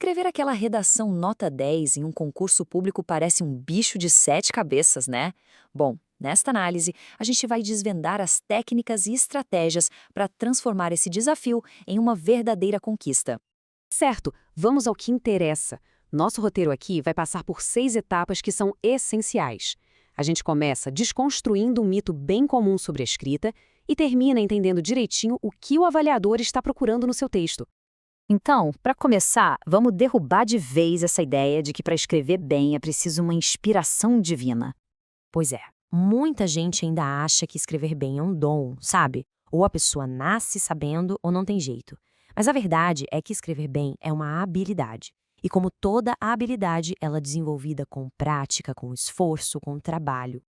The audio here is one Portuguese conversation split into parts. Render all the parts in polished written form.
Escrever aquela redação nota 10 em um concurso público parece um bicho de sete cabeças, né? Bom, nesta análise, a gente vai desvendar as técnicas e estratégias para transformar esse desafio em uma verdadeira conquista. Certo, vamos ao que interessa. Nosso roteiro aqui vai passar por 6 etapas que são essenciais. A gente começa desconstruindo um mito bem comum sobre a escrita e termina entendendo direitinho o que o avaliador está procurando no seu texto. Então, para começar, vamos derrubar de vez essa ideia de que para escrever bem é preciso uma inspiração divina. Pois é, muita gente ainda acha que escrever bem é um dom, sabe? Ou a pessoa nasce sabendo ou não tem jeito. Mas a verdade é que escrever bem é uma habilidade. E como toda habilidade, ela é desenvolvida com prática, com esforço, com trabalho.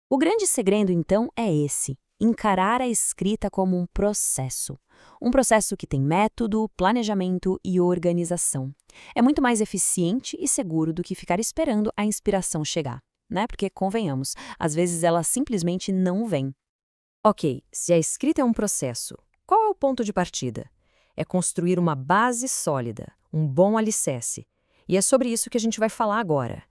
O grande segredo, então, é esse: encarar a escrita como um processo. Um processo que tem método, planejamento e organização. É muito mais eficiente e seguro do que ficar esperando a inspiração chegar, né? Porque, convenhamos, às vezes ela simplesmente não vem. Ok, se a escrita é um processo, qual é o ponto de partida? É construir uma base sólida, um bom alicerce. E é sobre isso que a gente vai falar agora.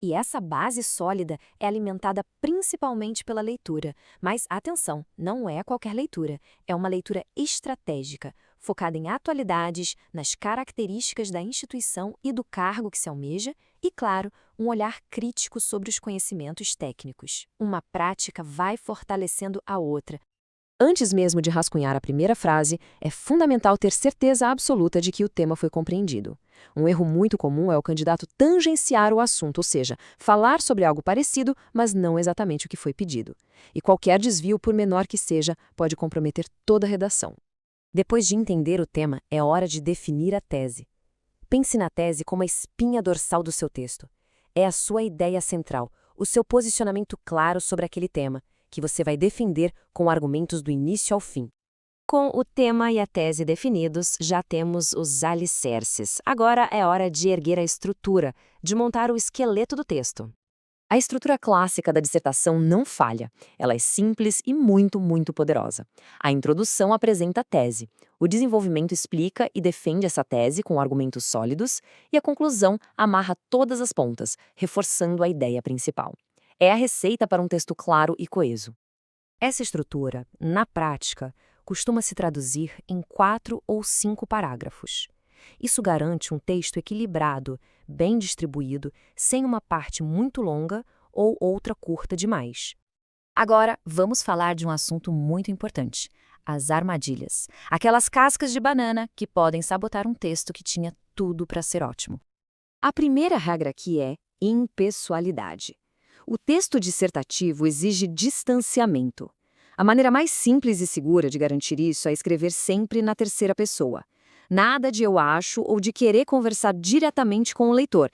E essa base sólida é alimentada principalmente pela leitura. Mas, atenção, não é qualquer leitura. É uma leitura estratégica, focada em atualidades, nas características da instituição e do cargo que se almeja e, claro, um olhar crítico sobre os conhecimentos técnicos. Uma prática vai fortalecendo a outra. Antes mesmo de rascunhar a primeira frase, é fundamental ter certeza absoluta de que o tema foi compreendido. Um erro muito comum é o candidato tangenciar o assunto, ou seja, falar sobre algo parecido, mas não exatamente o que foi pedido. E qualquer desvio, por menor que seja, pode comprometer toda a redação. Depois de entender o tema, é hora de definir a tese. Pense na tese como a espinha dorsal do seu texto. É a sua ideia central, o seu posicionamento claro sobre aquele tema, que você vai defender com argumentos do início ao fim. Com o tema e a tese definidos, já temos os alicerces. Agora é hora de erguer a estrutura, de montar o esqueleto do texto. A estrutura clássica da dissertação não falha. Ela é simples e muito poderosa. A introdução apresenta a tese. O desenvolvimento explica e defende essa tese com argumentos sólidos e a conclusão amarra todas as pontas, reforçando a ideia principal. É a receita para um texto claro e coeso. Essa estrutura, na prática, costuma se traduzir em 4 ou 5 parágrafos. Isso garante um texto equilibrado, bem distribuído, sem uma parte muito longa ou outra curta demais. Agora, vamos falar de um assunto muito importante: as armadilhas. Aquelas cascas de banana que podem sabotar um texto que tinha tudo para ser ótimo. A primeira regra aqui é impessoalidade. O texto dissertativo exige distanciamento. A maneira mais simples e segura de garantir isso é escrever sempre na terceira pessoa. Nada de eu acho ou de querer conversar diretamente com o leitor.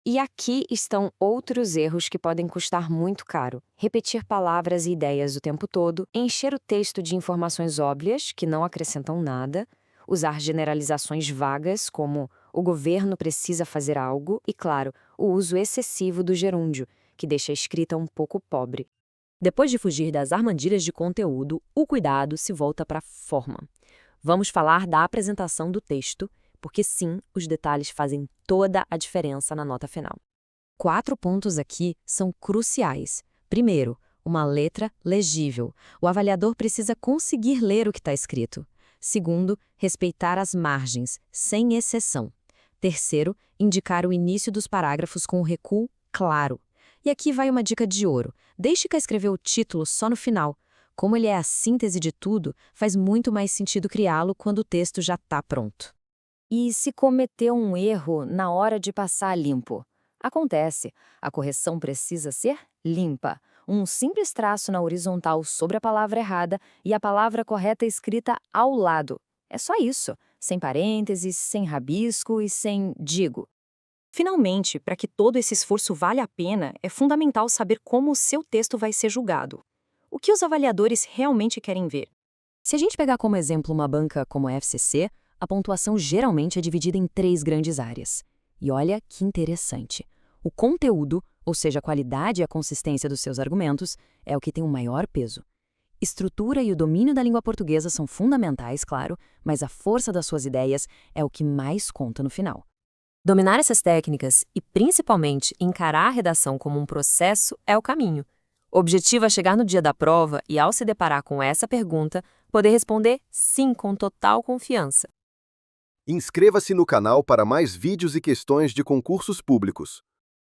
E aqui estão outros erros que podem custar muito caro. Repetir palavras e ideias o tempo todo, encher o texto de informações óbvias, que não acrescentam nada, usar generalizações vagas, como o governo precisa fazer algo, e, claro, o uso excessivo do gerúndio, que deixa a escrita um pouco pobre. Depois de fugir das armadilhas de conteúdo, o cuidado se volta para a forma. Vamos falar da apresentação do texto, porque sim, os detalhes fazem toda a diferença na nota final. 4 pontos aqui são cruciais. Primeiro, uma letra legível. O avaliador precisa conseguir ler o que está escrito. Segundo, respeitar as margens, sem exceção. Terceiro, indicar o início dos parágrafos com um recuo claro. E aqui vai uma dica de ouro: deixe que escrever o título só no final. Como ele é a síntese de tudo, faz muito mais sentido criá-lo quando o texto já está pronto. E se cometeu um erro na hora de passar a limpo? Acontece, a correção precisa ser limpa. Um simples traço na horizontal sobre a palavra errada e a palavra correta escrita ao lado. É só isso, sem parênteses, sem rabisco e sem digo. Finalmente, para que todo esse esforço valha a pena, é fundamental saber como o seu texto vai ser julgado. O que os avaliadores realmente querem ver? Se a gente pegar como exemplo uma banca como a FCC, a pontuação geralmente é dividida em 3 grandes áreas. E olha que interessante. O conteúdo, ou seja, a qualidade e a consistência dos seus argumentos, é o que tem o maior peso. Estrutura e o domínio da língua portuguesa são fundamentais, claro, mas a força das suas ideias é o que mais conta no final. Dominar essas técnicas e, principalmente, encarar a redação como um processo é o caminho. O objetivo é chegar no dia da prova e, ao se deparar com essa pergunta, poder responder sim com total confiança. Inscreva-se no canal para mais vídeos e questões de concursos públicos.